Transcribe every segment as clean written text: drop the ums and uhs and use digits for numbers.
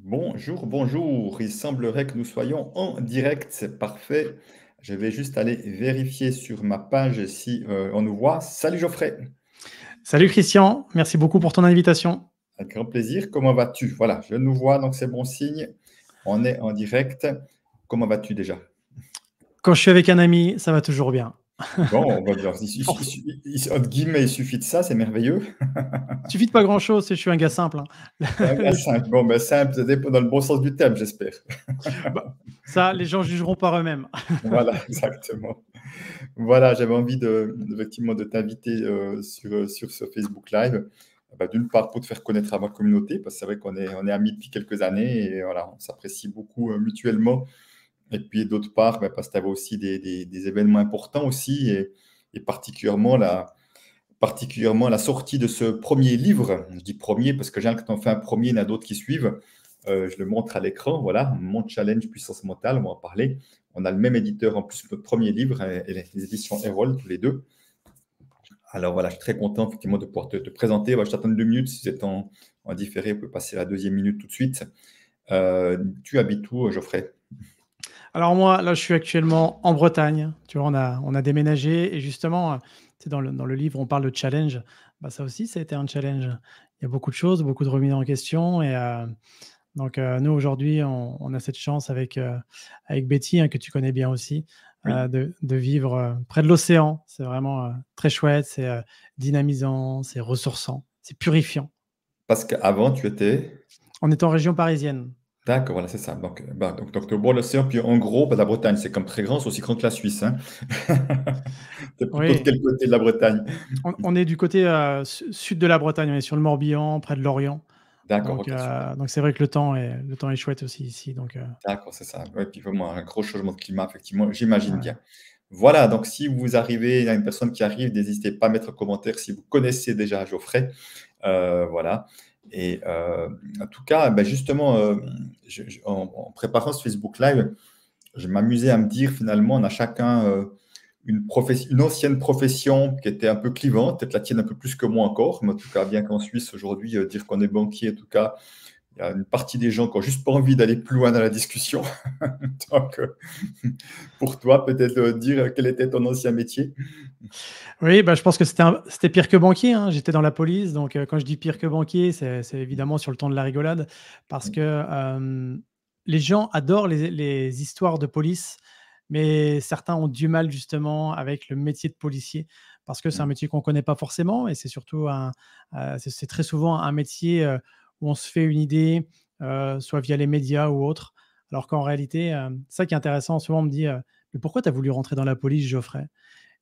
Bonjour, bonjour. Il semblerait que nous soyons en direct, c'est parfait. Je vais juste aller vérifier sur ma page si on nous voit. Salut Geoffrey, Salut Christian, merci beaucoup pour ton invitation. avec grand plaisir. Comment vas-tu? Voilà, je nous vois, donc c'est bon signe. On est en direct. Comment vas-tu déjà? Quand je suis avec un ami, ça va toujours bien. Bon, on va dire, Pour... entre guillemets, il suffit de ça, c'est merveilleux. Suffit de pas grand-chose, je suis un gars simple, hein. Un gars Les- simple, bon, ben simple, ça dépend dans le bon sens du terme, j'espère. bah, ça, les gens jugeront par eux-mêmes. Voilà, exactement. Voilà, j'avais envie effectivement de t'inviter sur ce Facebook Live. Bah, d'une part, pour te faire connaître à ma communauté, parce que c'est vrai qu'on est amis depuis quelques années et voilà, on s'apprécie beaucoup mutuellement. Et puis d'autre part, bah, parce que tu avais aussi des événements importants aussi, et particulièrement la sortie de ce premier livre. Je dis premier parce que quand on fait un premier, il y en a d'autres qui suivent. Je le montre à l'écran, voilà, Mon Challenge Puissance Mentale, on va en parler. On a le même éditeur en plus que notre premier livre, et les éditions Erol, tous les deux. Alors voilà, je suis très content effectivement de pouvoir te présenter. Je t'attends 2 minutes. Si vous êtes en différé, vous pouvez passer à la deuxième minute tout de suite. Tu habites où, Geoffrey? Alors moi, là, je suis actuellement en Bretagne. Tu vois, on a déménagé et justement, tu sais, dans le livre, on parle de challenge. Bah, ça aussi, ça a été un challenge. Il y a beaucoup de choses, beaucoup de remises en question et donc, nous, aujourd'hui, on a cette chance avec Betty, hein, que tu connais bien aussi, Oui, de vivre près de l'océan. C'est vraiment très chouette, c'est dynamisant, c'est ressourçant, c'est purifiant. parce qu'avant, tu étais. On est en région parisienne. D'accord, voilà, c'est ça. Donc au bord de l'océan, puis en gros, la Bretagne, c'est comme très grand, c'est aussi grand que la Suisse, hein. T'es plutôt de Oui, quel côté de la Bretagne? on est du côté sud de la Bretagne, on est sur le Morbihan, près de Lorient. D'accord, Donc, ok, super. c'est vrai que le temps est chouette aussi ici. Donc, D'accord, c'est ça. Ouais, puis vraiment un gros changement de climat, effectivement, j'imagine ouais. bien. Voilà, donc si vous arrivez, il y a une personne qui arrive, n'hésitez pas à mettre un commentaire si vous connaissez déjà Geoffrey. Voilà. Et en tout cas, ben justement, en préparant ce Facebook Live, je m'amusais à me dire finalement, on a chacun une ancienne profession qui était un peu clivante, peut-être la tienne un peu plus que moi encore, mais en tout cas, bien qu'en Suisse aujourd'hui, dire qu'on est banquier, en tout cas, il y a une partie des gens qui n'ont juste pas envie d'aller plus loin dans la discussion. Donc, pour toi, peut-être dire quel était ton ancien métier. Oui, bah, je pense que c'était pire que banquier, hein. J'étais dans la police, donc quand je dis pire que banquier, c'est évidemment sur le ton de la rigolade parce que, les gens adorent les histoires de police, mais certains ont du mal justement avec le métier de policier parce que c'est un métier qu'on ne connaît pas forcément et c'est surtout c'est très souvent un métier, où on se fait une idée, soit via les médias ou autres. Alors qu'en réalité, c'est ça qui est intéressant. Souvent on me dit: «Mais pourquoi tu as voulu rentrer dans la police, Geoffrey?»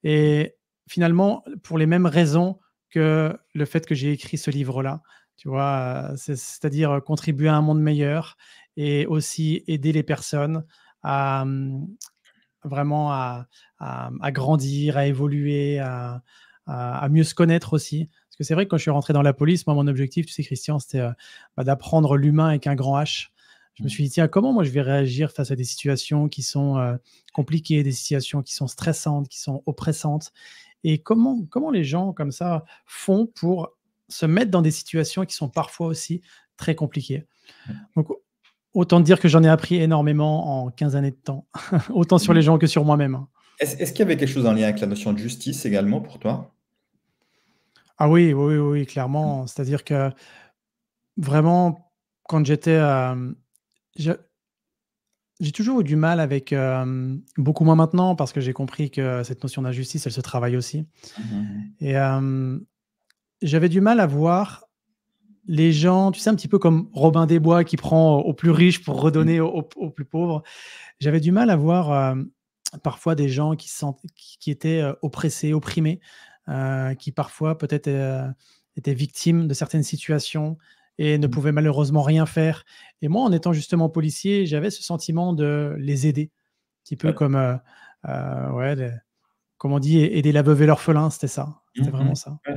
Et finalement, pour les mêmes raisons que le fait que j'ai écrit ce livre-là, tu vois? C'est-à-dire, contribuer à un monde meilleur et aussi aider les personnes à, vraiment à grandir, à évoluer, à mieux se connaître aussi. Parce que c'est vrai que quand je suis rentré dans la police, moi, mon objectif, tu sais, Christian, c'était, d'apprendre l'humain avec un grand H. Je me suis dit: «Tiens, comment moi je vais réagir face à des situations qui sont, compliquées, des situations qui sont stressantes, qui sont oppressantes?» Et comment les gens comme ça font pour se mettre dans des situations qui sont parfois aussi très compliquées? Donc autant te dire que j'en ai appris énormément en 15 années de temps, autant sur les gens que sur moi-même, hein. Est-ce qu'il y avait quelque chose en lien avec la notion de justice également pour toi? Ah oui, oui, oui, oui, clairement. C'est-à-dire que vraiment, quand j'étais, je j'ai toujours eu du mal avec, beaucoup moins maintenant parce que j'ai compris que cette notion d'injustice, elle se travaille aussi Mhm. et j'avais du mal à voir les gens, tu sais, un petit peu comme Robin des Bois qui prend aux plus riches pour redonner aux plus pauvres. J'avais du mal à voir, parfois des gens qui étaient, oppressés, opprimés, qui parfois peut-être, étaient victimes de certaines situations et ne pouvaient malheureusement rien faire. Et moi, en étant justement policier, j'avais ce sentiment de les aider. Un petit peu Ouais. comme, ouais, comme on dit: «Aider la veuve et l'orphelin», c'était ça, c'était Mhm. vraiment ça. Ouais.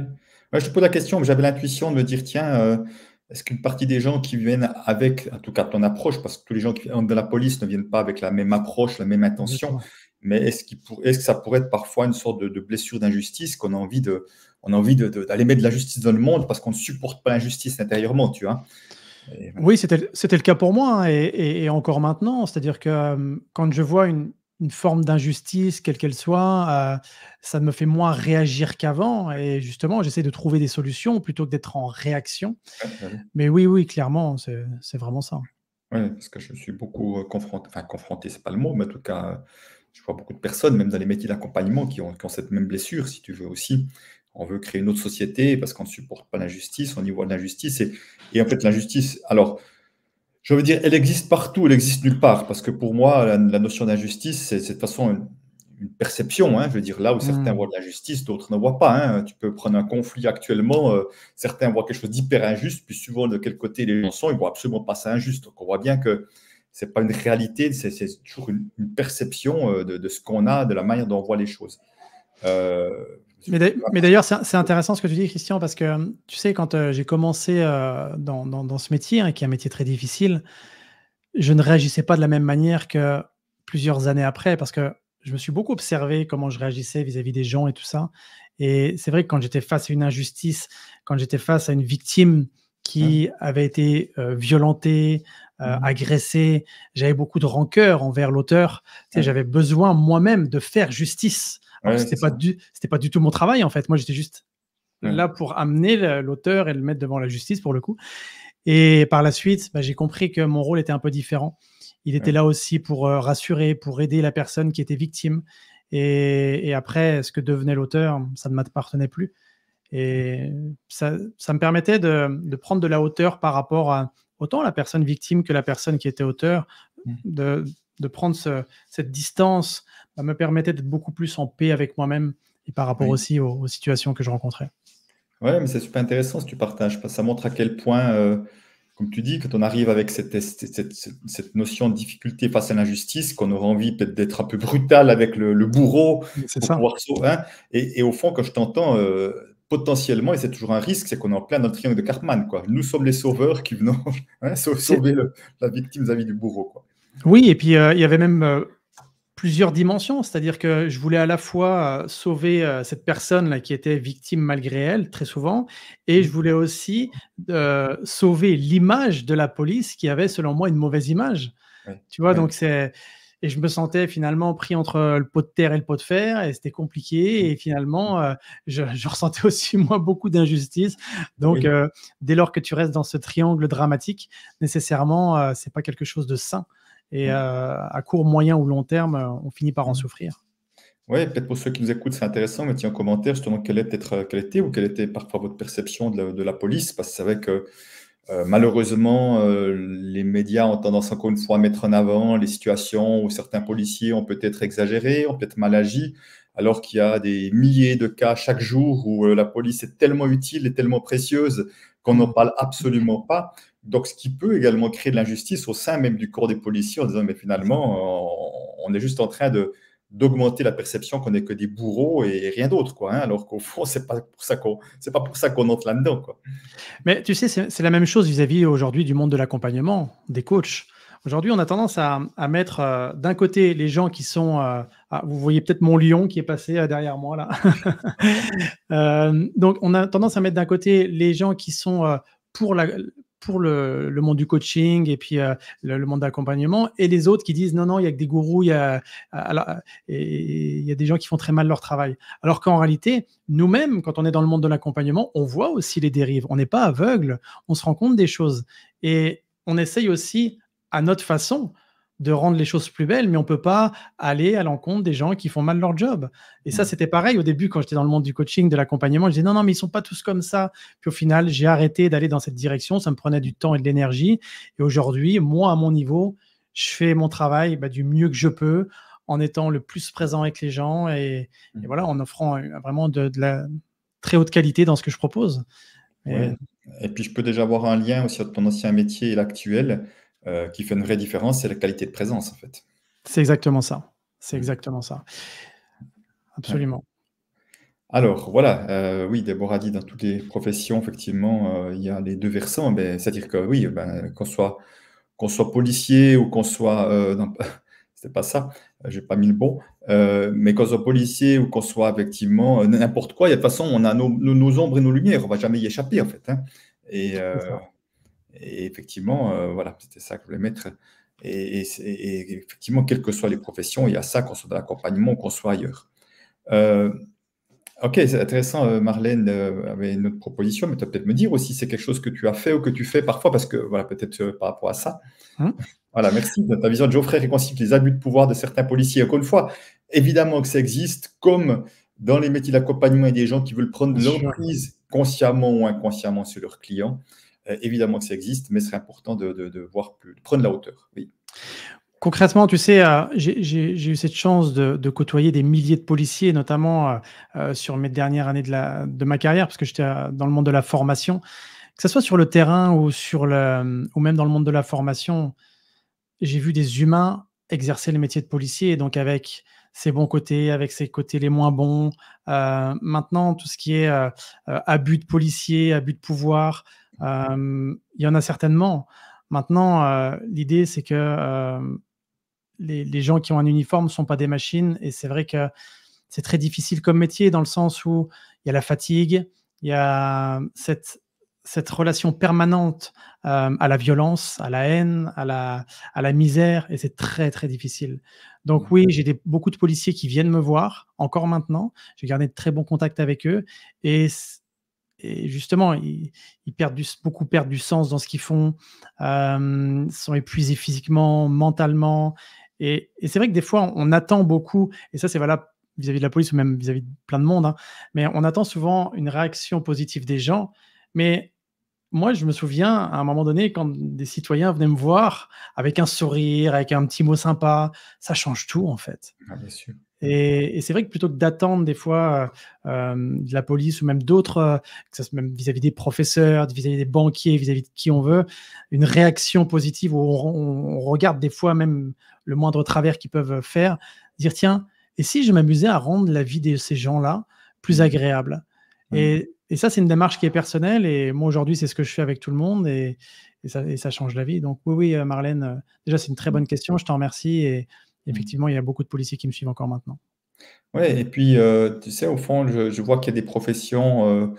Ouais, je te pose la question, mais j'avais l'intuition de me dire, tiens, est-ce qu'une partie des gens qui viennent avec, en tout cas ton approche, parce que tous les gens qui entrent dans la police ne viennent pas avec la même approche, la même intention, Exactement. mais est-ce que ça pourrait être parfois une sorte de blessure d'injustice qu'on a envie d'aller mettre de la justice dans le monde parce qu'on ne supporte pas l'injustice intérieurement, tu vois? Et voilà. Oui, c'était le cas pour moi, hein, et encore maintenant. C'est-à-dire que, quand je vois une forme d'injustice, quelle qu'elle soit, ça me fait moins réagir qu'avant, et justement, j'essaie de trouver des solutions plutôt que d'être en réaction. Ouais, bah, oui. Mais oui, oui, clairement, c'est vraiment ça. Ouais, parce que je suis beaucoup, confronté, enfin confronté, c'est pas le mot, mais en tout cas, je vois beaucoup de personnes, même dans les métiers d'accompagnement, qui ont cette même blessure, si tu veux aussi. On veut créer une autre société parce qu'on ne supporte pas l'injustice, on y voit de l'injustice et en fait l'injustice, alors je veux dire, elle existe partout, elle existe nulle part. Parce que pour moi, la notion d'injustice, c'est de toute façon une perception, hein. Je veux dire, là où certains voient Mmh. de l'injustice, d'autres ne voient pas, hein. Tu peux prendre un conflit actuellement, certains voient quelque chose d'hyper injuste, puis suivant de quel côté les gens sont, ils voient absolument pas ça injuste. Donc on voit bien que c'est pas une réalité, c'est toujours une perception de ce qu'on a, de la manière dont on voit les choses. Euh, Mais d'ailleurs, c'est intéressant ce que tu dis, Christian, parce que, tu sais, quand, j'ai commencé, dans ce métier, hein, qui est un métier très difficile, je ne réagissais pas de la même manière que plusieurs années après, parce que je me suis beaucoup observé comment je réagissais vis-à-vis des gens et tout ça. Et c'est vrai que quand j'étais face à une injustice, quand j'étais face à une victime hein, qui avait été, violentée, mhm. agressée, j'avais beaucoup de rancœur envers l'auteur. Tu sais, Ouais, j'avais besoin moi-même de faire justice, alors que ouais, c'est ça. c'était pas du tout mon travail, en fait. Moi, j'étais juste Ouais, là pour amener l'auteur et le mettre devant la justice, pour le coup. Et par la suite, bah, j'ai compris que mon rôle était un peu différent. Il était ouais, là aussi pour, rassurer, pour aider la personne qui était victime, et après, ce que devenait l'auteur, ça ne m'appartenait plus, et ça me permettait de prendre de la hauteur par rapport à autant la personne victime que la personne qui était auteur. mm, De prendre cette distance, ça me permettait d'être beaucoup plus en paix avec moi-même, et par rapport ouais. aussi aux situations que je rencontrais. Ouais, mais c'est super intéressant ce que tu partages, parce que ça montre à quel point, comme tu dis, quand on arrive avec cette notion de difficulté face à l'injustice, qu'on aura envie peut-être d'être un peu brutal avec le bourreau C'est pour ça. pouvoir sauver, hein, et au fond, quand je t'entends, potentiellement, et c'est toujours un risque, c'est qu'on est en plein dans le triangle de Cartman, quoi. Nous sommes les sauveurs qui venons hein, C'est sauver la victime vis-à-vis du bourreau, quoi. Oui, et puis, il y avait même, plusieurs dimensions. C'est-à-dire que je voulais à la fois, sauver, cette personne-là qui était victime malgré elle, très souvent, et je Mm. voulais aussi, sauver l'image de la police qui avait, selon moi, une mauvaise image. Ouais, Tu vois? ouais, Donc et je me sentais finalement pris entre le pot de terre et le pot de fer, et c'était compliqué, et finalement, je ressentais aussi moi beaucoup d'injustice. Donc, oui. dès lors que tu restes dans ce triangle dramatique, nécessairement, c'est pas quelque chose de sain, et Ouais. à court, moyen ou long terme, on finit par en Mm. souffrir. Ouais, peut-être pour ceux qui nous écoutent, c'est intéressant, mettez en commentaire justement quelle était ou quelle était parfois votre perception de la police, parce que c'est vrai que malheureusement, les médias ont tendance encore une fois à mettre en avant les situations où certains policiers ont peut-être exagéré, ont peut-être mal agi, alors qu'il y a des milliers de cas chaque jour où la police est tellement utile et tellement précieuse qu'on n'en Mmh. parle absolument pas. Donc, ce qui peut également créer de l'injustice au sein même du corps des policiers en disant, mais C'est ça. finalement, on est juste en train d'augmenter la perception qu'on n'est que des bourreaux et rien d'autre, quoi, hein, alors qu'au fond, c'est pas pour ça qu'on entre là-dedans, quoi. Mais tu sais, c'est la même chose vis-à-vis aujourd'hui du monde de l'accompagnement, des coachs. Aujourd'hui, on a tendance à mettre, d'un côté les gens qui sont, vous voyez peut-être mon lion qui est passé, derrière moi là. Donc on a tendance à mettre d'un côté les gens qui sont, pour la pour le monde du coaching, et puis, le monde d'accompagnement, et les autres qui disent: «Non, non, il y a que des gourous, il y a alors, et il y a des gens qui font très mal leur travail». Alors qu'en réalité, nous-mêmes, quand on est dans le monde de l'accompagnement, on voit aussi les dérives. On n'est pas aveugle, on se rend compte des choses, et on essaye aussi, à notre façon, de rendre les choses plus belles, mais on ne peut pas aller à l'encontre des gens qui font mal leur job. Et ça, Mm. c'était pareil au début quand j'étais dans le monde du coaching, de l'accompagnement. Je disais: «Non, non, mais ils sont pas tous comme ça». Puis au final, j'ai arrêté d'aller dans cette direction. Ça me prenait du temps et de l'énergie. Et aujourd'hui, moi, à mon niveau, je fais mon travail, bah, du mieux que je peux, en étant le plus présent avec les gens, et Mm. voilà, en offrant vraiment de la très haute qualité dans ce que je propose. Et Ouais, et puis je peux déjà voir un lien aussi entre ton ancien métier et l'actuel, qui fait une vraie différence, c'est la qualité de présence, en fait. c'est exactement ça. C'est Mmh. exactement ça. Ouais. Absolument. Alors voilà, oui, Déborah dit dans toutes les professions, effectivement, il y a les 2 versants, beh, c'est-à-dire que oui, ben, qu'on soit policier ou qu'on soit, non, c'était pas ça, j'ai pas mis le bon, mais qu'on soit policier ou qu'on soit effectivement, n'importe quoi, il y a de toute façon, on a nos ombres et nos lumières, on va jamais y échapper, en fait, hein, et C'est heu ça. Et effectivement, voilà, c'était ça que je voulais mettre. Et effectivement, quelles que soient les professions, il y a ça, qu'on soit dans l'accompagnement, qu'on soit ailleurs. Ok, c'est intéressant. Marlène avait une autre proposition, mais tu vas peut-être me dire aussi, c'est quelque chose que tu as fait ou que tu fais parfois, parce que, voilà, peut-être par rapport à ça. Voilà, merci de ta vision de Geoffrey réconcilie les abus de pouvoir de certains policiers. Encore une fois, évidemment que ça existe, comme dans les métiers d'accompagnement, il y a des gens qui veulent prendre l'emprise consciemment ou inconsciemment sur leurs clients. Évidemment que ça existe, mais c'est important de voir plus, de prendre la hauteur. Oui. Concrètement, tu sais, j'ai eu cette chance de côtoyer des milliers de policiers, notamment sur mes dernières années de ma carrière, parce que j'étais dans le monde de la formation. Que ce soit sur le terrain ou même dans le monde de la formation, j'ai vu des humains exercer le métier de policier, donc avec ses bons côtés, avec ses côtés les moins bons. Maintenant, tout ce qui est abus de policier, abus de pouvoir, il y en a certainement. Maintenant, l'idée, c'est que les gens qui ont un uniforme ne sont pas des machines, et c'est vrai que c'est très difficile comme métier, dans le sens où il y a la fatigue, il y a cette relation permanente à la violence, à la haine, à la misère, et c'est très, très difficile. Donc oui, j'ai beaucoup de policiers qui viennent me voir, encore maintenant. J'ai gardé de très bons contacts avec eux, et justement, beaucoup perdent du sens dans ce qu'ils font, sont épuisés physiquement, mentalement, et c'est vrai que des fois, on attend beaucoup, et ça, c'est valable vis-à-vis de la police ou même vis-à-vis de plein de monde, hein, mais on attend souvent une réaction positive des gens. Mais moi, je me souviens, à un moment donné, quand des citoyens venaient me voir avec un sourire, avec un petit mot sympa, ça change tout, en fait. Ah, bien sûr. Et c'est vrai que plutôt que d'attendre des fois de la police ou même d'autres, que ça soit même vis-à-vis des professeurs, vis-à-vis des banquiers, vis-à-vis de qui on veut, une réaction positive où on regarde des fois même le moindre travers qu'ils peuvent faire, dire tiens, et si je m'amusais à rendre la vie de ces gens-là plus agréable? Et ça, c'est une démarche qui est personnelle, et moi aujourd'hui, c'est ce que je fais avec tout le monde, et ça change la vie. Donc oui, Marlène, déjà, c'est une très bonne question, je t'en remercie, et effectivement, il y a beaucoup de policiers qui me suivent encore maintenant. Oui, et puis, tu sais, au fond, je vois qu'il y a des professions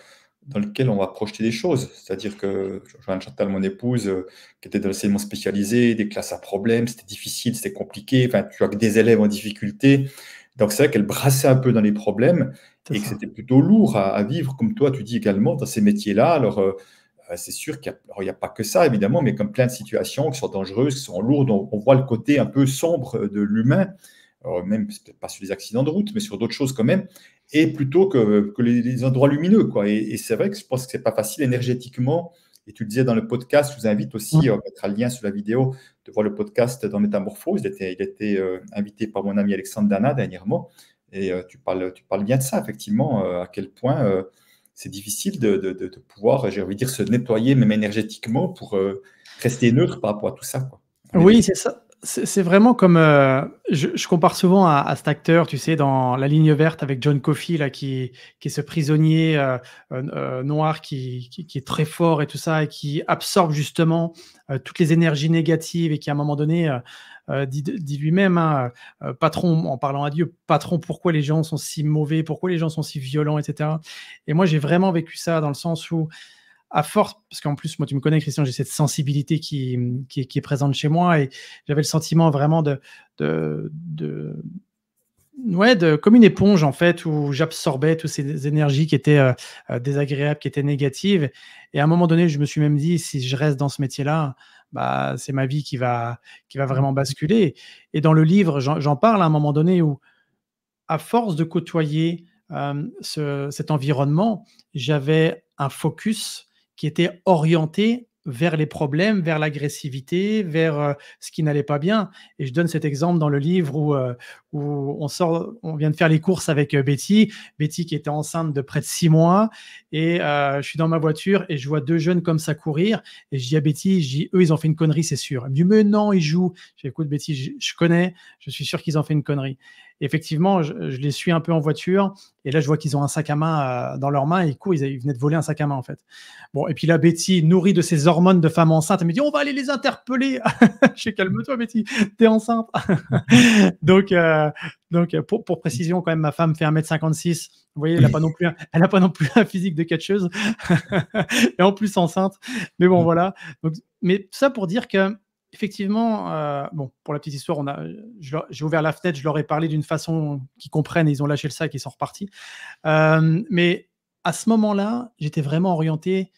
dans lesquelles on va projeter des choses. C'est-à-dire que je rejoins Chantal, mon épouse, qui était dans l'enseignement spécialisé, des classes à problème, c'était difficile, c'était compliqué, enfin, tu as que des élèves en difficulté. Donc, c'est vrai qu'elle brassait un peu dans les problèmes et que c'était plutôt lourd à vivre, comme toi, tu dis également, dans ces métiers-là. Alors, c'est sûr qu'il n'y a pas que ça, évidemment, mais comme plein de situations qui sont dangereuses, qui sont lourdes, on voit le côté un peu sombre de l'humain. Alors, même peut-être pas sur les accidents de route, mais sur d'autres choses quand même, et plutôt que les endroits lumineux, quoi. Et c'est vrai que je pense que c'est pas facile énergétiquement. Et tu le disais dans le podcast, je vous invite aussi, on mettra le lien sur la vidéo, de voir le podcast dans Métamorphose. Il était invité par mon ami Alexandre Dana dernièrement. Et tu parles bien de ça, effectivement, à quel point c'est difficile de pouvoir, j'ai envie de dire, se nettoyer, même énergétiquement, pour rester neutre par rapport à tout ça, quoi. Oui, c'est ça. C'est vraiment comme je compare souvent à cet acteur, tu sais, dans La Ligne verte avec John Coffey, là, qui est ce prisonnier noir qui est très fort et tout ça, et qui absorbe justement toutes les énergies négatives, et qui, à un moment donné, dit lui-même, hein, patron, en parlant à Dieu, patron, pourquoi les gens sont si mauvais, pourquoi les gens sont si violents, etc. Et moi, j'ai vraiment vécu ça, dans le sens où, à force, parce qu'en plus, moi, tu me connais, Christian, j'ai cette sensibilité qui est présente chez moi, et j'avais le sentiment vraiment comme une éponge, en fait, où j'absorbais toutes ces énergies qui étaient désagréables, qui étaient négatives. Et à un moment donné, je me suis même dit, si je reste dans ce métier-là, bah, c'est ma vie qui va vraiment basculer. Et dans le livre, j'en parle à un moment donné où, à force de côtoyer cet environnement, j'avais un focus qui était orienté vers les problèmes, vers l'agressivité, vers ce qui n'allait pas bien. Et je donne cet exemple dans le livre où on vient de faire les courses avec Betty qui était enceinte de près de 6 mois, et je suis dans ma voiture et je vois 2 jeunes comme ça courir, et je dis à Betty, eux, ils ont fait une connerie, c'est sûr. Elle me dit, mais non, ils jouent. Je dis, écoute Betty, je connais, je suis sûr qu'ils ont fait une connerie. Et effectivement, je les suis un peu en voiture, et là, je vois qu'ils ont un sac à main dans leurs mains, et ils courent, ils venaient de voler un sac à main, en fait. Bon, et puis là, Betty, nourrie de ses hormones de femme enceinte, elle me dit, on va aller les interpeller. Je dis, calme-toi, Betty, t'es enceinte. Donc, Donc, pour précision, quand même, ma femme fait 1m56. Vous voyez, elle n'a pas non plus un physique de catcheuse. Et en plus enceinte. Mais bon, voilà. Donc, mais tout ça pour dire que, effectivement, bon, pour la petite histoire, j'ai ouvert la fenêtre, je leur ai parlé d'une façon qu'ils comprennent, et ils ont lâché le sac et ils sont repartis. Mais à ce moment-là, j'étais vraiment orienté,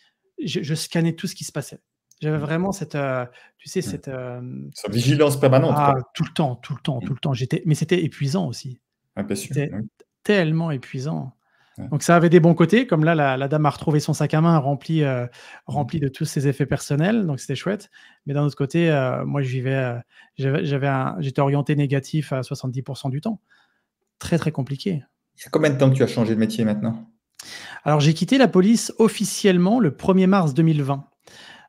je scannais tout ce qui se passait. J'avais vraiment cette, tu sais, cette vigilance permanente, quoi. tout le temps. Mais c'était épuisant aussi. Ah, bien sûr. C'était Oui. tellement épuisant. Ouais. Donc ça avait des bons côtés, comme là, la dame a retrouvé son sac à main rempli de tous ses effets personnels, donc c'était chouette. Mais d'un autre côté, moi, j'étais orienté négatif à 70% du temps. Très, très compliqué. Il y a combien de temps que tu as changé de métier maintenant? Alors, j'ai quitté la police officiellement le 1er mars 2020.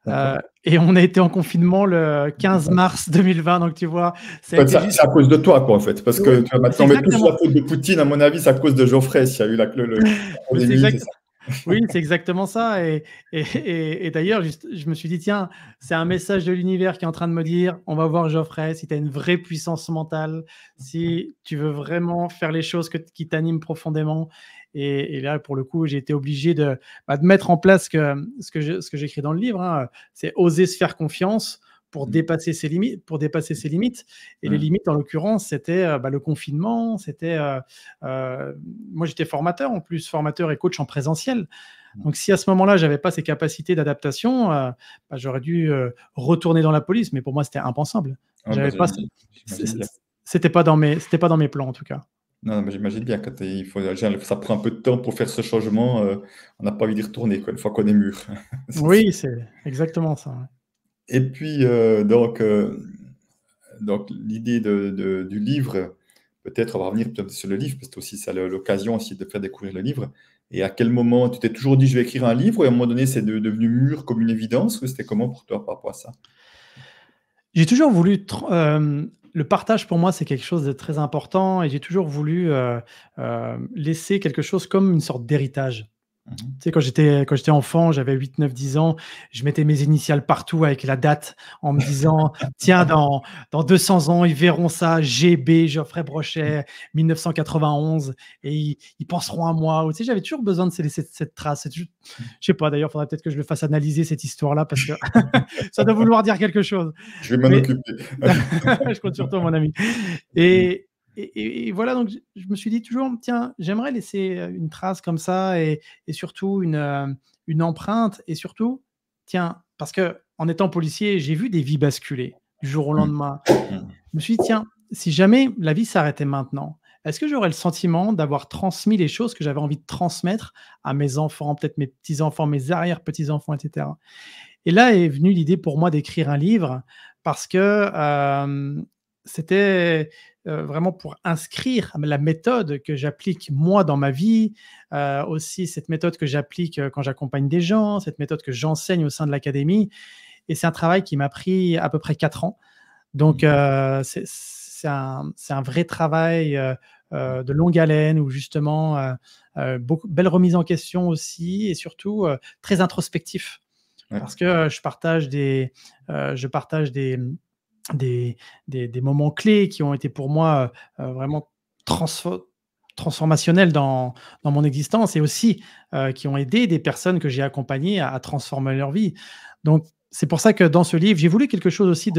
D'accord. Et on a été en confinement le 15 mars 2020, donc tu vois, En fait, c'est à cause de toi, quoi, en fait. Parce que tu vois, maintenant, on met tous la faute de Poutine, à mon avis, c'est à cause de Geoffrey, s'il y a eu la pandémie, c'est ça. Oui, c'est exactement ça. Et d'ailleurs, je me suis dit, tiens, c'est un message de l'univers qui est en train de me dire, on va voir Geoffrey, si tu as une vraie puissance mentale, si tu veux vraiment faire les choses qui t'animent profondément. Et là, pour le coup, j'ai été obligé de mettre en place ce que j'écris dans le livre, hein, c'est oser se faire confiance pour dépasser ses limites. Et les limites, en l'occurrence, c'était le confinement. C'était moi, j'étais formateur en plus, formateur et coach en présentiel. Donc, si à ce moment-là, j'avais pas ces capacités d'adaptation, j'aurais dû retourner dans la police. Mais pour moi, c'était impensable. C'était pas dans mes plans, en tout cas. Non, mais j'imagine bien que ça prend un peu de temps pour faire ce changement. On n'a pas envie d'y retourner, quoi, une fois qu'on est mûr. Oui, c'est exactement ça. Et puis, donc l'idée du livre, peut-être on va revenir peut-être sur le livre, parce que aussi c'est l'occasion aussi de faire découvrir le livre. Et à quel moment tu t'es toujours dit je vais écrire un livre, et à un moment donné c'est devenu mûr comme une évidence, ou c'était comment pour toi par rapport à ça? J'ai toujours voulu le partage, pour moi, c'est quelque chose de très important, et j'ai toujours voulu laisser quelque chose comme une sorte d'héritage. Tu sais, quand j'étais enfant, j'avais 8, 9, 10 ans, je mettais mes initiales partout avec la date en me disant tiens, dans 200 ans, ils verront ça, GB, Geoffrey Brochet, 1991, et ils penseront à moi. Ou, tu sais, j'avais toujours besoin de laisser cette trace. Je sais pas, d'ailleurs, il faudrait peut-être que je le fasse analyser, cette histoire-là, parce que ça doit vouloir dire quelque chose. Je vais m'en occuper. Je compte sur toi, mon ami. Et voilà, donc je me suis dit toujours, tiens, j'aimerais laisser une trace comme ça, et surtout une empreinte, et surtout, tiens, parce que en étant policier, j'ai vu des vies basculer du jour au lendemain. Je me suis dit, tiens, si jamais la vie s'arrêtait maintenant, est-ce que j'aurais le sentiment d'avoir transmis les choses que j'avais envie de transmettre à mes enfants, peut-être mes petits-enfants, mes arrière-petits-enfants, etc. Et là est venue l'idée pour moi d'écrire un livre, parce que c'était vraiment pour inscrire la méthode que j'applique moi dans ma vie, aussi cette méthode que j'applique quand j'accompagne des gens, cette méthode que j'enseigne au sein de l'académie. Et c'est un travail qui m'a pris à peu près 4 ans. Donc, c'est un vrai travail de longue haleine, où justement, belle remise en question aussi, et surtout très introspectif. Ouais. Parce que je partage des moments clés qui ont été pour moi vraiment transformationnels dans mon existence, et aussi qui ont aidé des personnes que j'ai accompagnées à transformer leur vie. Donc, c'est pour ça que dans ce livre, j'ai voulu quelque chose aussi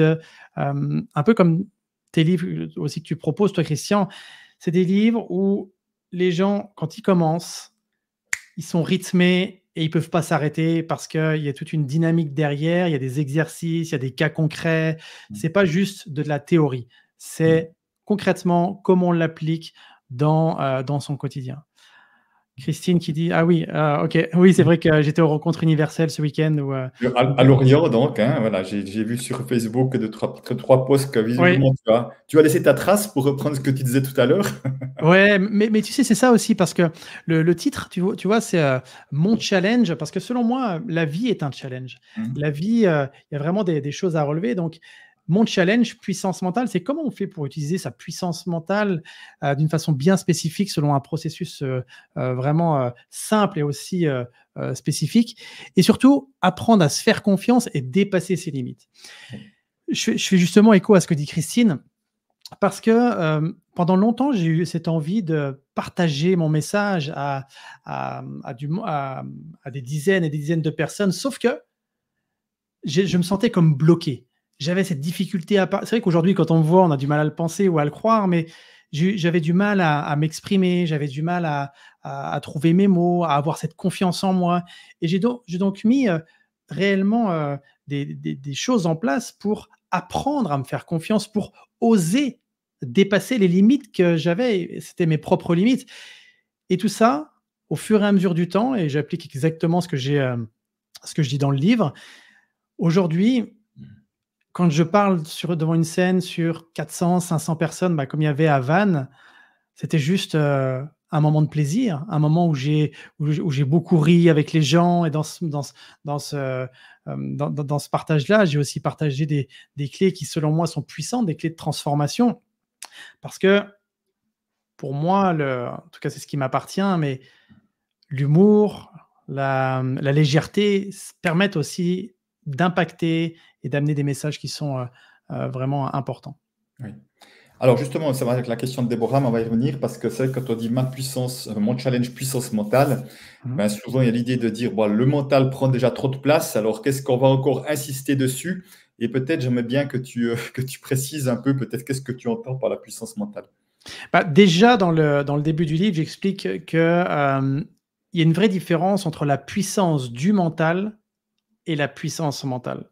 un peu comme tes livres aussi que tu proposes, toi, Christian. C'est des livres où les gens, quand ils commencent, ils sont rythmés et ils ne peuvent pas s'arrêter, parce qu'il y a toute une dynamique derrière, il y a des exercices, il y a des cas concrets. Ce n'est pas juste de la théorie, c'est concrètement comment on l'applique dans son quotidien. Christine qui dit, ah oui, ok, oui, c'est vrai que j'étais aux rencontres universelles ce week-end. À Lorient, donc, hein, voilà, j'ai vu sur Facebook trois posts que visiblement tu as laissé ta trace, pour reprendre ce que tu disais tout à l'heure. Ouais, mais tu sais, c'est ça aussi, parce que le titre, tu vois, c'est mon challenge, parce que selon moi, la vie est un challenge. La vie, il y a vraiment des choses à relever. Donc, mon challenge, puissance mentale, c'est comment on fait pour utiliser sa puissance mentale d'une façon bien spécifique, selon un processus vraiment simple et aussi spécifique. Et surtout, apprendre à se faire confiance et dépasser ses limites. Je fais justement écho à ce que dit Christine. Parce que pendant longtemps, j'ai eu cette envie de partager mon message à des dizaines et des dizaines de personnes, sauf que je me sentais comme bloqué. J'avais cette difficulté c'est vrai qu'aujourd'hui, quand on me voit, on a du mal à le penser ou à le croire, mais j'avais du mal à m'exprimer, j'avais du mal à trouver mes mots, à avoir cette confiance en moi. Et j'ai donc mis réellement des choses en place pour apprendre à me faire confiance, pour oser dépasser les limites que j'avais. Et c'était mes propres limites. Et tout ça, au fur et à mesure du temps, et j'applique exactement ce que je dis dans le livre. Aujourd'hui, quand je parle devant une scène sur 400, 500 personnes, bah, comme il y avait à Vannes, c'était juste un moment de plaisir, un moment où j'ai beaucoup ri avec les gens. Et dans ce partage-là, j'ai aussi partagé des clés qui, selon moi, sont puissantes, des clés de transformation. Parce que pour moi, en tout cas, c'est ce qui m'appartient, mais l'humour, la légèreté permettent aussi d'impacter et d'amener des messages qui sont vraiment importants. Oui. Alors justement, c'est vrai avec la question de Déborah, mais on va y revenir parce que c'est vrai que quand on dit ma puissance, mon challenge puissance mentale, Mhm. ben souvent il y a l'idée de dire bon, le mental prend déjà trop de place, alors qu'est-ce qu'on va encore insister dessus? Et peut-être j'aimerais bien que que tu précises un peu peut-être qu'est-ce que tu entends par la puissance mentale. Bah, déjà, dans le début du livre, j'explique que il y a une vraie différence entre la puissance du mental et la puissance mentale.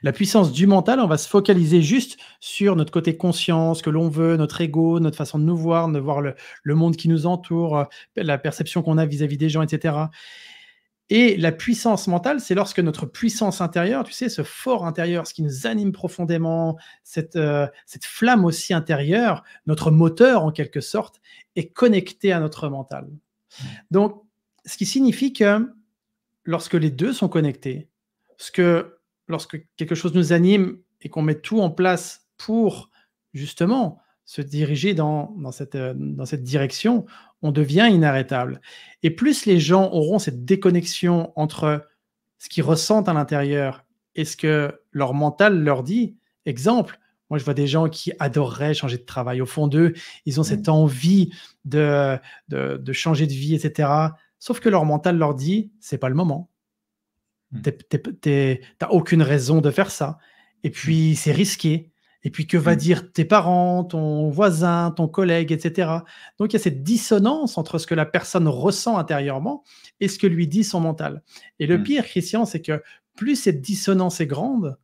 La puissance du mental, on va se focaliser juste sur notre côté conscient, ce que l'on veut, notre ego, notre façon de nous voir, de voir le monde qui nous entoure, la perception qu'on a vis-à-vis des gens, etc. Et la puissance mentale, c'est lorsque notre puissance intérieure, tu sais, ce fort intérieur, ce qui nous anime profondément, cette flamme aussi intérieure, notre moteur en quelque sorte, est connecté à notre mental. Donc, ce qui signifie que lorsque les deux sont connectés, lorsque quelque chose nous anime et qu'on met tout en place pour justement se diriger dans cette direction, on devient inarrêtable. Et plus les gens auront cette déconnexion entre ce qu'ils ressentent à l'intérieur et ce que leur mental leur dit. Exemple, moi je vois des gens qui adoreraient changer de travail. Au fond d'eux, ils ont cette envie de changer de vie, etc. Sauf que leur mental leur dit, c'est pas le moment. T'as aucune raison de faire ça. Et puis, c'est risqué. Et puis, que va dire tes parents, ton voisin, ton collègue, etc. Donc, il y a cette dissonance entre ce que la personne ressent intérieurement et ce que lui dit son mental. Et le pire, Christian, c'est que plus cette dissonance est grande,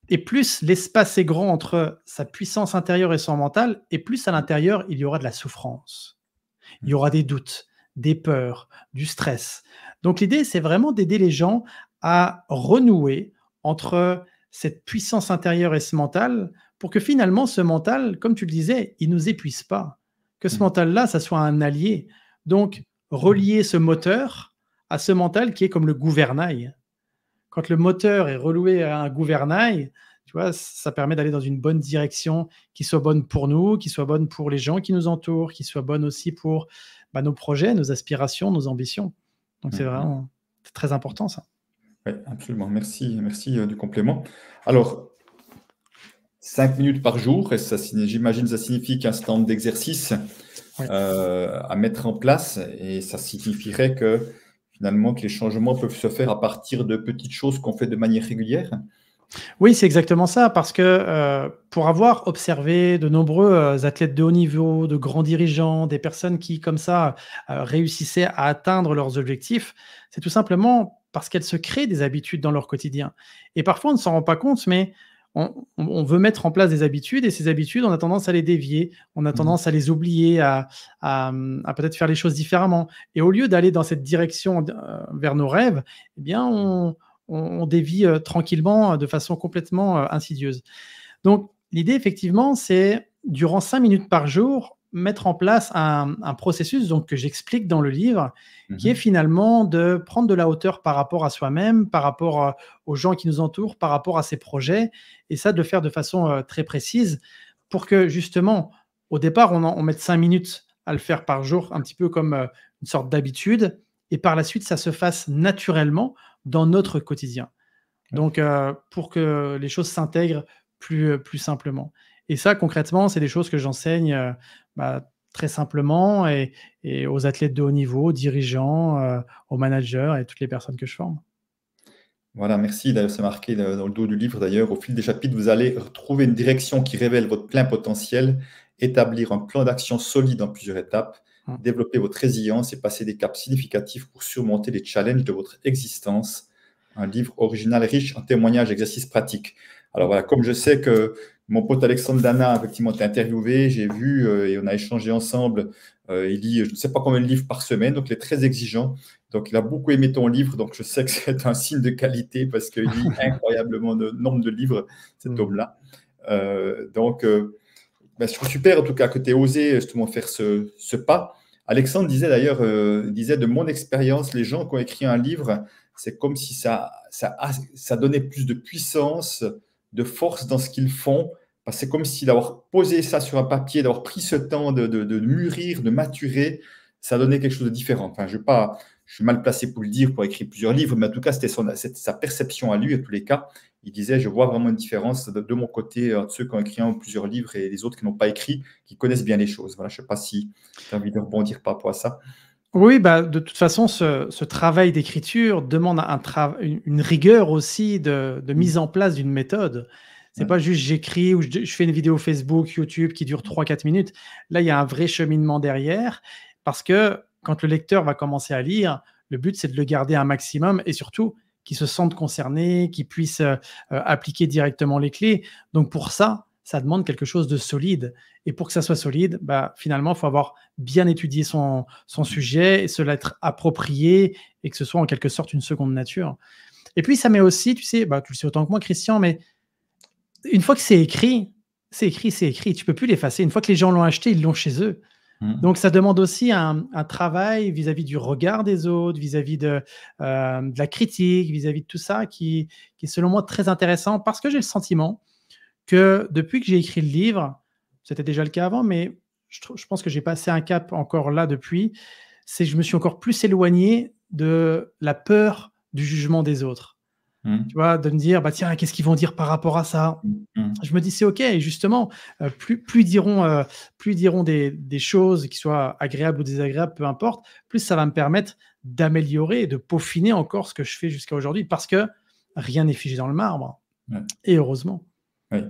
et plus l'espace est grand entre sa puissance intérieure et son mental, et plus à l'intérieur, il y aura de la souffrance. Il y aura des doutes, des peurs, du stress. Donc l'idée, c'est vraiment d'aider les gens à renouer entre cette puissance intérieure et ce mental pour que finalement, ce mental, comme tu le disais, il ne nous épuise pas. Que ce mental-là, ça soit un allié. Donc, relier ce moteur à ce mental qui est comme le gouvernail. Quand le moteur est reloué à un gouvernail, tu vois, ça permet d'aller dans une bonne direction qui soit bonne pour nous, qui soit bonne pour les gens qui nous entourent, qui soit bonne aussi pour nos projets, nos aspirations, nos ambitions. Donc c'est vraiment très important ça. Oui, absolument. Merci, merci du complément. Alors, 5 minutes par jour, et ça, j'imagine ça signifie qu'un certain nombre d'exercices à mettre en place, et ça signifierait que finalement que les changements peuvent se faire à partir de petites choses qu'on fait de manière régulière. Oui, c'est exactement ça, parce que pour avoir observé de nombreux athlètes de haut niveau, de grands dirigeants, des personnes qui, comme ça, réussissaient à atteindre leurs objectifs, c'est tout simplement parce qu'elles se créent des habitudes dans leur quotidien. Et parfois, on ne s'en rend pas compte, mais on veut mettre en place des habitudes, et ces habitudes, on a tendance à les dévier, on a tendance à les oublier, à peut-être faire les choses différemment. Et au lieu d'aller dans cette direction vers nos rêves, eh bien, on dévie tranquillement de façon complètement insidieuse. Donc, l'idée, effectivement, c'est, durant 5 minutes par jour, mettre en place un processus donc, que j'explique dans le livre, qui est finalement de prendre de la hauteur par rapport à soi-même, par rapport aux gens qui nous entourent, par rapport à ses projets, et ça, de le faire de façon très précise pour que, justement, au départ, on mette 5 minutes à le faire par jour, un petit peu comme une sorte d'habitude, et par la suite, ça se fasse naturellement dans notre quotidien. Donc, pour que les choses s'intègrent plus simplement. Et ça, concrètement, c'est des choses que j'enseigne très simplement et aux athlètes de haut niveau, aux dirigeants, aux managers et toutes les personnes que je forme. Voilà, merci. D'ailleurs, c'est marqué dans le dos du livre. D'ailleurs, au fil des chapitres, vous allez retrouver une direction qui révèle votre plein potentiel, établir un plan d'action solide en plusieurs étapes, Mm. développer votre résilience et passer des caps significatifs pour surmonter les challenges de votre existence. Un livre original riche en témoignages et exercices pratiques. Alors voilà, comme je sais que mon pote Alexandre Dana, effectivement, t'a interviewé, j'ai vu et on a échangé ensemble. Il lit, je ne sais pas combien de livres par semaine, donc il est très exigeant. Donc, il a beaucoup aimé ton livre, donc je sais que c'est un signe de qualité parce qu'il lit incroyablement de nombre de livres, cet Mm. homme-là. Je trouve super en tout cas que tu aies osé justement faire ce pas. Alexandre disait d'ailleurs, disait de mon expérience, les gens qui ont écrit un livre, c'est comme si ça donnait plus de puissance, de force dans ce qu'ils font. Parce que c'est comme si d'avoir posé ça sur un papier, d'avoir pris ce temps de mûrir, de maturer, ça donnait quelque chose de différent. Enfin, je suis mal placé pour le dire, pour écrire plusieurs livres, mais en tout cas, c'était sa perception à lui, en tous les cas. Il disait, je vois vraiment une différence de mon côté entre ceux qui ont écrit un ou plusieurs livres et les autres qui n'ont pas écrit, qui connaissent bien les choses. Voilà, je ne sais pas si tu as envie de rebondir par rapport à ça. Oui, de toute façon, ce travail d'écriture demande une rigueur aussi de mise en place d'une méthode. C'est Ouais. pas juste j'écris ou je fais une vidéo Facebook, YouTube qui dure 3-4 minutes. Là, il y a un vrai cheminement derrière parce que quand le lecteur va commencer à lire, le but, c'est de le garder un maximum et surtout qu'il se sente concerné, qu'il puisse appliquer directement les clés. Donc pour ça demande quelque chose de solide. Et pour que ça soit solide, finalement, il faut avoir bien étudié son sujet et se l'être approprié et que ce soit en quelque sorte une seconde nature. Et puis, ça met aussi, tu sais, tu le sais autant que moi, Christian, mais une fois que c'est écrit, c'est écrit, c'est écrit. Tu peux plus l'effacer. Une fois que les gens l'ont acheté, ils l'ont chez eux. Donc, ça demande aussi un travail vis-à-vis du regard des autres, vis-à-vis de la critique, vis-à-vis de tout ça qui est, selon moi, très intéressant parce que j'ai le sentiment que depuis que j'ai écrit le livre, c'était déjà le cas avant, mais je pense que j'ai passé un cap encore là depuis, c'est que je me suis encore plus éloigné de la peur du jugement des autres. Tu vois, de me dire, tiens, qu'est-ce qu'ils vont dire par rapport à ça? Je me dis, c'est OK. Et justement, plus ils diront des choses qui soient agréables ou désagréables, peu importe, plus ça va me permettre d'améliorer et de peaufiner encore ce que je fais jusqu'à aujourd'hui parce que rien n'est figé dans le marbre. Ouais. Et heureusement. Oui.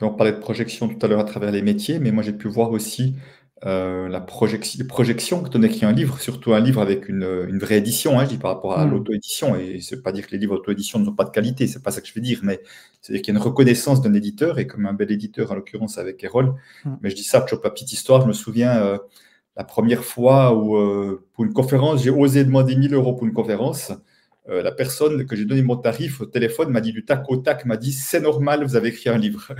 On parlait de projection tout à l'heure à travers les métiers, mais moi j'ai pu voir aussi les projections quand on écrit un livre, surtout un livre avec une vraie édition, je dis par rapport à l'auto-édition, et c'est pas dire que les livres auto-édition n'ont pas de qualité, c'est pas ça que je veux dire, mais c'est-à-dire qu'il y a une reconnaissance d'un éditeur, et comme un bel éditeur en l'occurrence avec Erol, mais je dis ça, toujours la petite histoire, je me souviens la première fois où pour une conférence, j'ai osé demander 1 000 € pour une conférence. La personne que j'ai donné mon tarif au téléphone m'a dit du tac au tac, m'a dit c'est normal, vous avez écrit un livre.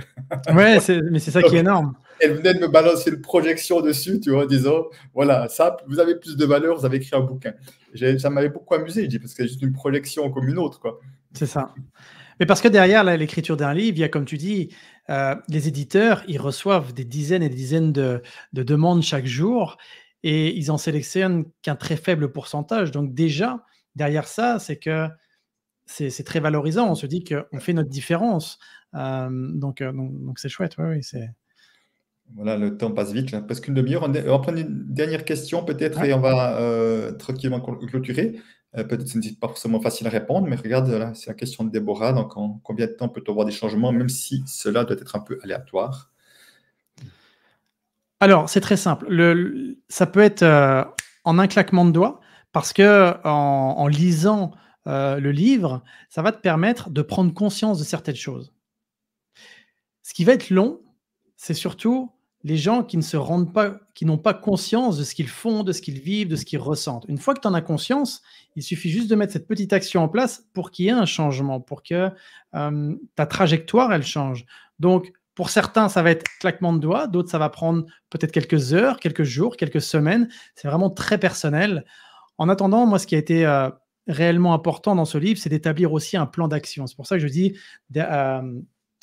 Ouais, mais c'est ça qui est énorme. Elle venait de me balancer une projection dessus, tu vois, en disant voilà, ça, vous avez plus de valeur, vous avez écrit un bouquin. Ça m'avait beaucoup amusé, je dis, parce que c'est juste une projection comme une autre, quoi. C'est ça. Mais parce que derrière l'écriture d'un livre, il y a, comme tu dis, les éditeurs, ils reçoivent des dizaines et des dizaines de demandes chaque jour et ils en sélectionnent qu'un très faible pourcentage. Donc déjà, derrière ça, c'est que c'est très valorisant. On se dit qu'on fait notre différence. Donc c'est chouette. Oui, c'est... Voilà, le temps passe vite, là, presque une demi-heure. On va prendre une dernière question peut-être Ouais. et on va tranquillement clôturer. Peut-être que ce n'est pas forcément facile à répondre, mais regarde, là, c'est la question de Déborah. Donc, en combien de temps peut-on voir des changements, même si cela doit être un peu aléatoire? Alors, c'est très simple. Ça peut être en un claquement de doigts, parce que en lisant le livre, ça va te permettre de prendre conscience de certaines choses. Ce qui va être long, c'est surtout les gens qui n'ont pas conscience de ce qu'ils font, de ce qu'ils vivent, de ce qu'ils ressentent. Une fois que tu en as conscience, il suffit juste de mettre cette petite action en place pour qu'il y ait un changement, pour que ta trajectoire, elle change. Donc, pour certains, ça va être claquement de doigts, d'autres, ça va prendre peut-être quelques heures, quelques jours, quelques semaines. C'est vraiment très personnel. En attendant, moi, ce qui a été réellement important dans ce livre, c'est d'établir aussi un plan d'action. C'est pour ça que je dis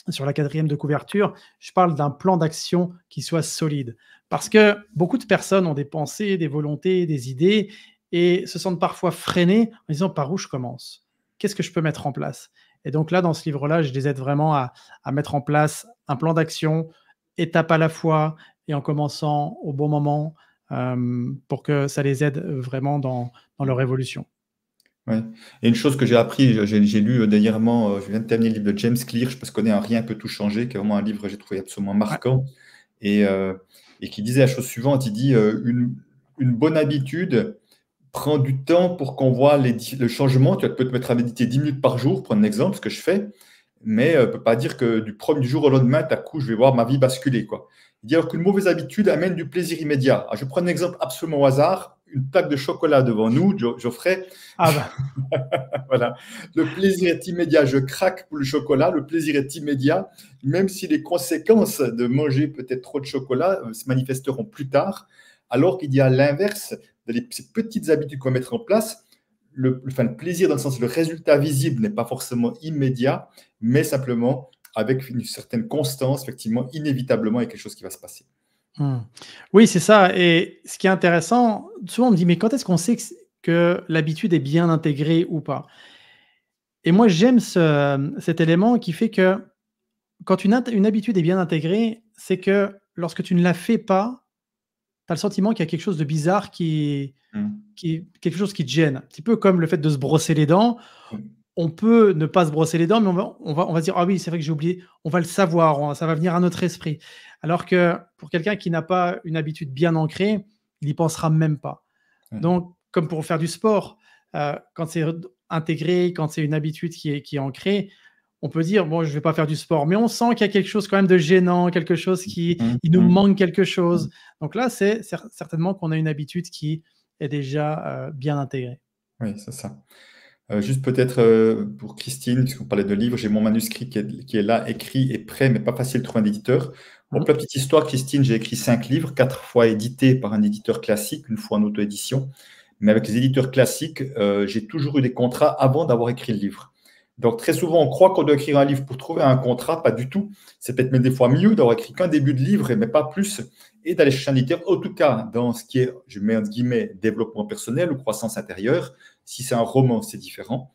sur la 4e de couverture, je parle d'un plan d'action qui soit solide. Parce que beaucoup de personnes ont des pensées, des volontés, des idées et se sentent parfois freinées en disant par où je commence? Qu'est-ce que je peux mettre en place? Et donc là, dans ce livre-là, je les aide vraiment à mettre en place un plan d'action étape à la fois et en commençant au bon moment pour que ça les aide vraiment dans leur évolution. Ouais. Et une chose que j'ai appris, j'ai lu dernièrement, je viens de terminer le livre de James Clear, je sais pas si tu connais Un rien peut tout changer, qui est vraiment un livre que j'ai trouvé absolument Ouais. marquant, et, euh, et qui disait la chose suivante, il dit une bonne habitude prend du temps pour qu'on voit le changement. Tu peux te mettre à méditer 10 minutes par jour, prendre un exemple, ce que je fais, mais ne peut pas dire que du jour au lendemain, d'un coup, je vais voir ma vie basculer, quoi. Il dit alors qu'une mauvaise habitude amène du plaisir immédiat. Alors, je prends un exemple absolument au hasard, une plaque de chocolat devant nous, Geoffrey. Ah bah, Voilà. Le plaisir est immédiat. Je craque pour le chocolat. Le plaisir est immédiat, même si les conséquences de manger peut-être trop de chocolat se manifesteront plus tard. Alors qu'il y a l'inverse, ces petites habitudes qu'on va mettre en place, le plaisir dans le sens, le résultat visible n'est pas forcément immédiat, mais simplement avec une certaine constance, effectivement, inévitablement, il y a quelque chose qui va se passer. Oui, c'est ça. Et ce qui est intéressant, souvent on me dit, mais quand est-ce qu'on sait que l'habitude est bien intégrée ou pas? Et moi, j'aime cet élément qui fait que quand une habitude est bien intégrée, c'est que lorsque tu ne la fais pas, tu as le sentiment qu'il y a quelque chose de bizarre Mm. quelque chose qui te gêne. Un petit peu comme le fait de se brosser les dents. Mm. On peut ne pas se brosser les dents, mais on va se dire: «Ah oui, c'est vrai que j'ai oublié». On va le savoir, ça va venir à notre esprit. Alors que pour quelqu'un qui n'a pas une habitude bien ancrée, il y pensera même pas. Ouais. Donc, comme pour faire du sport, quand c'est intégré, quand c'est une habitude qui est ancrée, on peut dire: «Bon, je vais pas faire du sport», mais on sent qu'il y a quelque chose quand même de gênant, quelque chose Mm. il nous Mm. manque quelque Mm. chose. Donc là, c'est certainement qu'on a une habitude qui est déjà, bien intégrée. Oui, c'est ça. Juste peut-être pour Christine, puisqu'on parlait de livres, j'ai mon manuscrit qui est là, écrit et prêt, mais pas facile de trouver un éditeur. Pour Mmh. la petite histoire, Christine, j'ai écrit 5 livres, 4 fois édités par un éditeur classique, une fois en auto-édition. Mais avec les éditeurs classiques, j'ai toujours eu des contrats avant d'avoir écrit le livre. Donc très souvent, on croit qu'on doit écrire un livre pour trouver un contrat, pas du tout. C'est peut-être même des fois mieux d'avoir écrit qu'un début de livre, mais pas plus, et d'aller chercher un éditeur. En tout cas, dans ce qui est, je mets entre guillemets, développement personnel ou croissance intérieure. Si c'est un roman, c'est différent.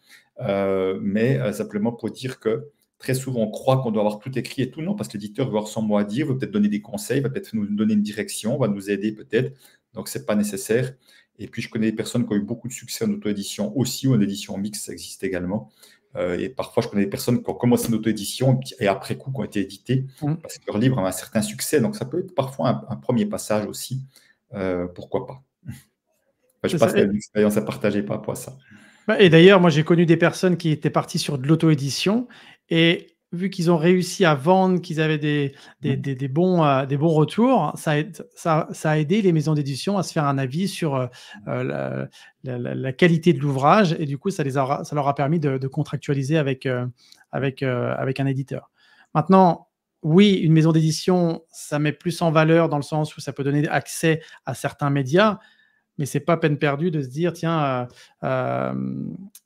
Mais simplement pour dire que très souvent, on croit qu'on doit avoir tout écrit et tout. Non, parce que l'éditeur veut avoir son mot à dire, veut peut-être donner des conseils, va peut-être nous donner une direction, va nous aider peut-être. Donc, ce n'est pas nécessaire. Et puis, je connais des personnes qui ont eu beaucoup de succès en auto-édition aussi, ou en édition mixte, ça existe également. Et parfois, je connais des personnes qui ont commencé une auto-édition et après coup, qui ont été éditées Mmh. parce que leur livre a un certain succès. Donc, ça peut être parfois un premier passage aussi. Pourquoi pas? Enfin, je ne sais C'est pas ça. si tu as une expérience à partager par rapport à ça. Bah, et d'ailleurs, moi, j'ai connu des personnes qui étaient parties sur de l'auto-édition et vu qu'ils ont réussi à vendre, qu'ils avaient des bons retours, ça a aidé les maisons d'édition à se faire un avis sur, la qualité de l'ouvrage et du coup, ça leur a permis de contractualiser avec un éditeur. Maintenant, oui, une maison d'édition, ça met plus en valeur dans le sens où ça peut donner accès à certains médias, mais c'est pas peine perdue de se dire: «Tiens,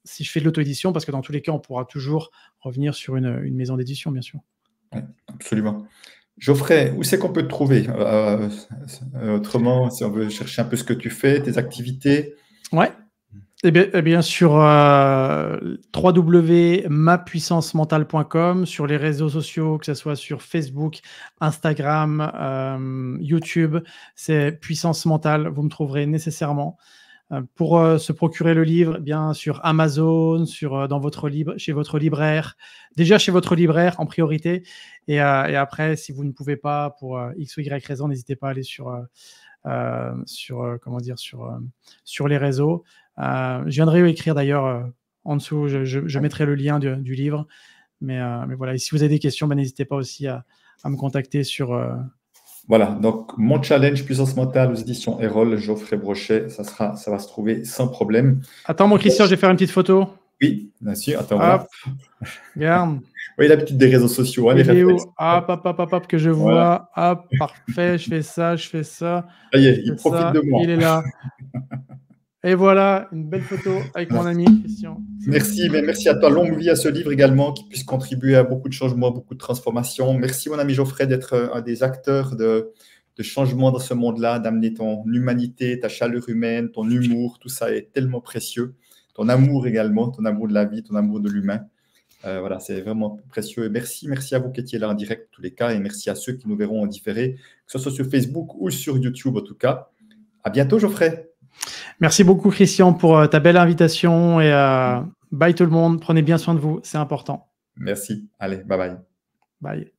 si je fais de l'auto-édition», parce que dans tous les cas, on pourra toujours revenir sur une maison d'édition, bien sûr. Ouais, absolument. Geoffrey, où c'est qu'on peut te trouver? Autrement, si on veut chercher un peu ce que tu fais, tes activités. Ouais, et bien sur, www.mapuissancementale.com, sur les réseaux sociaux, que ça soit sur Facebook, Instagram, YouTube, c'est Puissance Mentale, vous me trouverez nécessairement. Pour, se procurer le livre, eh bien sur Amazon, chez votre libraire. Déjà chez votre libraire en priorité et après si vous ne pouvez pas pour, X ou Y raison, n'hésitez pas à aller comment dire? Sur les réseaux. Je viendrai écrire d'ailleurs, en dessous, je mettrai le lien du livre. Mais voilà, et si vous avez des questions, n'hésitez pas aussi à me contacter Voilà, donc mon challenge puissance mentale aux éditions Erol, Geoffrey Brochet, ça va se trouver sans problème. Attends mon Christian, je vais faire une petite photo. Oui, bien sûr. Attends, voilà. Hop, regarde. Oui, l'habitude des réseaux sociaux, hein, les Il est réflexes. où? Hop, que je Voilà. vois. Hop, parfait, je fais ça, Ça y est, je il fais profite ça. de moi. Il est là. Et voilà, une belle photo avec mon ami Christian. Merci, mais merci à toi. Longue vie à ce livre également, qui puisse contribuer à beaucoup de changements, beaucoup de transformations. Merci, mon ami Geoffrey, d'être un des acteurs de changement dans ce monde-là, d'amener ton humanité, ta chaleur humaine, ton humour, tout ça est tellement précieux. Ton amour également, ton amour de la vie, ton amour de l'humain. Voilà, c'est vraiment précieux. Et merci à vous qui étiez là en direct, en tous les cas, et merci à ceux qui nous verront en différé, que ce soit sur Facebook ou sur YouTube, en tout cas. À bientôt, Geoffrey. Merci beaucoup, Christian, pour ta belle invitation. Et bye tout le monde. Prenez bien soin de vous. C'est important. Merci. Allez, bye bye. Bye.